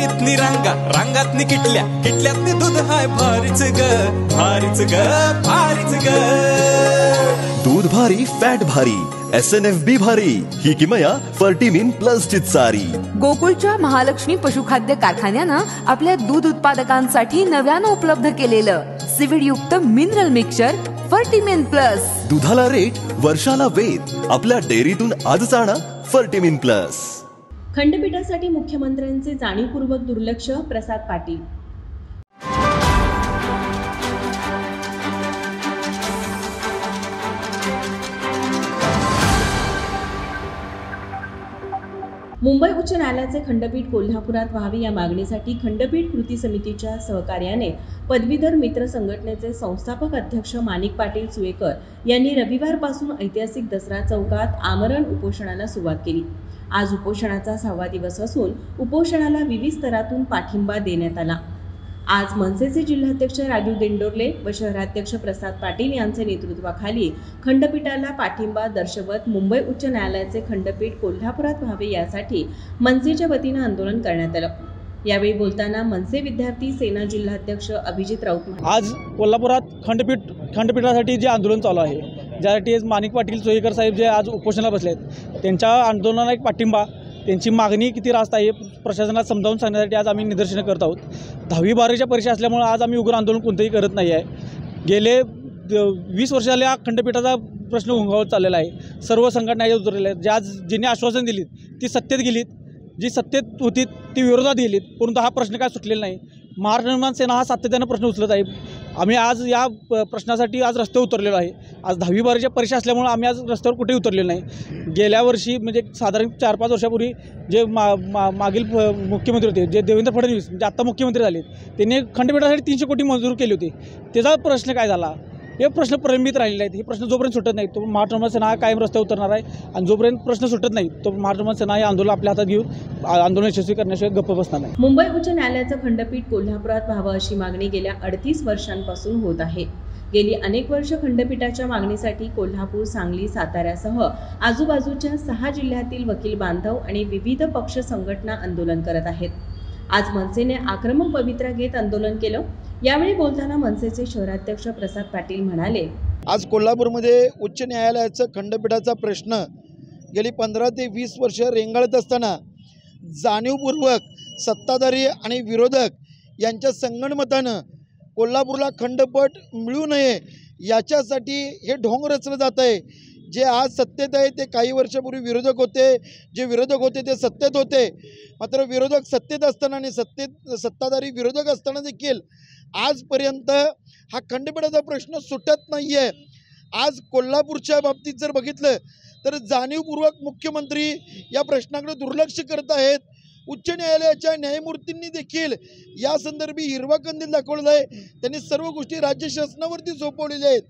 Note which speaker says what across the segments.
Speaker 1: डेअरीतनी रांगा रांगातनी किटल्या किटल्यातनी दूध हाय भारीच ग भारीच ग भारीच ग.
Speaker 2: दूध भारी फॅट भारी SNFB भारी ही किमया फर्टिमिन प्लस ची चारी.
Speaker 3: गोकुळच्या महालक्ष्मी पशुखाद्य कारखान्यानं आपल्या दूध उत्पादकांसाठी नव्यानं उपलब्ध केलेलं सिविड युक्त मिनरल मिक्सचर फर्टिमिन प्लस.
Speaker 2: दुधाला रेट वर्षाला वेद आपल्या डेअरीतून आजच आणा फर्टिमिन प्लस.
Speaker 4: खंडपीठासाठी मुख्यमंत्र्यांचे जाणीवपूर्वक दुर्लक्ष, प्रसाद पाटील. मुंबई उच्च न्यायालयाचे खंडपीठ कोल्हापुरात व्हावे या मागणीसाठी खंडपीठ कृती समितीच्या सहकार्याने पदवीधर मित्र संघटनेचे संस्थापक अध्यक्ष माणिक पाटील सुयेकर यांनी रविवारपासून ऐतिहासिक दसरा चौकात आमरण उपोषणाला सुरुवात केली. आज उपोषणाचा 6वा दिवस असून उपोषणाला विविध स्तरातून पाठिंबा देण्यात आला. आज मनसेचे जिल्हाध्यक्ष राजू दिंडोरले व शहराध्यक्ष प्रसाद पाटील यांच्या नेतृत्वाखाली खंडपीठाला पाठिंबा दर्शवत मुंबई उच्च न्यायालयाचे खंडपीठ कोल्हापुरात व्हावे यासाठी मनसेच्या वतीनं आंदोलन करण्यात आलं. यावेळी बोलताना मनसे विद्यार्थी सेना जिल्हाध्यक्ष अभिजित राऊत म्हणाले,
Speaker 5: आज कोल्हापुरात खंडपीठासाठी जे आंदोलन चालू आहे, ज्यासाठी माणिक पाटील सोयेकर साहेब जे आज उपोषणाला बसले आहेत, त्यांच्या आंदोलनाला एक पाठिंबा, त्यांची मागणी किती रास्त आहे प्रशासनाला समजावून सांगण्यासाठी आज आम्ही निदर्शनं करत आहोत. 10वी-12वीच्या परीक्षा असल्यामुळे आज आम्ही उग्र आंदोलन कोणतंही करत नाही आहे. गेले 20 वर्ष झाले खंडपीठाचा प्रश्न घोंगावत चाललेला आहे. सर्व संघटना याच्यात उतरलेल्या आहेत. ज्यांनी आश्वासन दिलीत ती सत्तेत गेलीत, जी सत्तेत होती ती विरोधात गेलीत, परंतु हा प्रश्न काय सुटलेला नाही. महाराष्ट्र निर्माण सेना हा सातत्यानं प्रश्न उचलत आहे. आम्ही आज या प्रश्नासाठी आज रस्त्यावर उतरलेलो आहे. आज 10वी-12वीच्या परीक्षा असल्यामुळे आम्ही आज रस्त्यावर कुठेही उतरलेलो नाही. गेल्या वर्षी म्हणजे साधारण 4-5 वर्षापूर्वी जे मागील मुख्यमंत्री होते, जे देवेंद्र फडणवीस म्हणजे आत्ता मुख्यमंत्री झाले, त्यांनी खंडपीठासाठी 300 कोटी मंजूर केली होती. त्याचा प्रश्न काय झाला? हे प्रश्न प्रलंबित राहिलेले आहेत. हे प्रश्न जोपर्यंत सुटत नाही तो महाराष्ट्र निर्माण सेना हा कायम रस्त्यावर उतरणार आहे. आणि जोपर्यंत प्रश्न सुटत नाही तो महाराष्ट्र निर्माण सेना हे आंदोलन आपल्या हातात घेऊन आंदोलन यशस्वी करण्याशिवाय गप्प बसणार नाही.
Speaker 4: मुंबई उच्च न्यायालयाचं खंडपीठ कोल्हापुरात व्हावं अशी मागणी गेल्या 38 वर्षांपासून होत आहे. गेली अनेक वर्ष खंडपीठाच्या मागणीसाठी कोल्हापूर, सांगली, साताऱ्यासह आजूबाजूच्या 6 जिल्ह्यातील वकील बांधव आणि विविध पक्ष संघटना आंदोलन करत आहेत. आज मनसेने आक्रमक पवित्रा घेत आंदोलन केलं. यावेळी बोलताना मनसेचे शहराध्यक्ष प्रसाद पाटील म्हणाले,
Speaker 6: आज कोल्हापूरमध्ये उच्च न्यायालयाचं खंडपीठाचा प्रश्न गेली 15 ते 20 वर्ष रेंगाळत असताना जाणीवपूर्वक सत्ताधारी आणि विरोधक यांच्या संगनमतानं कोल्हापूरला खंडपीठ मिळू नये याच्यासाठी हे ढोंग रचलं जात आहे. जे आज सत्तेत आहे ते काही वर्षापूर्वी विरोधक होते, जे विरोधक होते ते सत्तेत होते. मात्र विरोधक सत्तेत असताना आणि सत्ताधारी विरोधक असताना देखील आजपर्यंत हा खंडपीठाचा प्रश्न सुटत नाही आहे. आज कोल्हापूरच्या बाबतीत जर बघितलं तर जाणीवपूर्वक मुख्यमंत्री या प्रश्नाकडे दुर्लक्ष करत आहेत. उच्च न्यायालयाच्या न्यायमूर्तींनी देखील या संदर्भी हिरवा कंदील दाखवलेला आहे. त्यांनी सर्व गोष्टी राज्य शासनावरती सोपवलेल्या आहेत.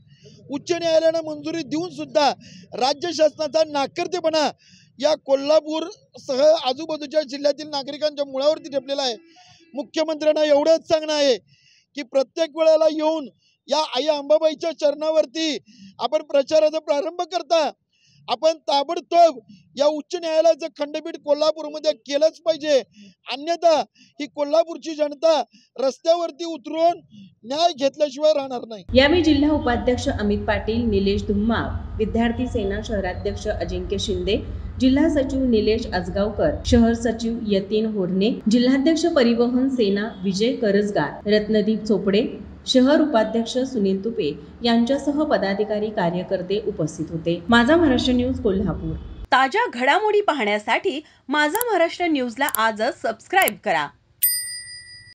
Speaker 6: उच्च न्यायालयानं मंजुरी देऊन सुद्धा राज्य शासनाचा नाकर्तेपणा या कोल्हापूरसह आजूबाजूच्या जिल्ह्यातील नागरिकांच्या मुळावरती ठेपलेला आहे. मुख्यमंत्र्यांना एवढंच सांगणं आहे की प्रत्येक वेळेला येऊन या आई अंबाबाईच्या चरणावरती आपण प्रचाराचा प्रारंभ करता, आपण ताबडतोब या उच्च न्यायालयाचं खंडपीठ कोल्हापूरमध्ये केलंच पाहिजे. अन्यथा ही कोल्हापूरची जनता रस्त्यावरती उतरून न्याय घेतल्याशिवाय राहणार नाही.
Speaker 4: यावेळी जिल्हा उपाध्यक्ष अमित पाटील, निलेश धुम्मा, विद्यार्थी सेना शहराध्यक्ष अजिंक्य शिंदे, जिल्हा सचिव निलेश आजगावकर, शहर सचिव यतीन होरणे, जिल्हाध्यक्ष परिवहन सेना विजय करजगार, रत्नदीप चोपडे, शहर उपाध्यक्ष सुनील तुपे यांच्यासह पदाधिकारी कार्यकर्ते उपस्थित होते. माझा महाराष्ट्र न्यूज कोल्हापूर.
Speaker 3: ताज्या घडामोडी पाहण्यासाठी माझा महाराष्ट्र न्यूजला आजच सबस्क्राईब करा.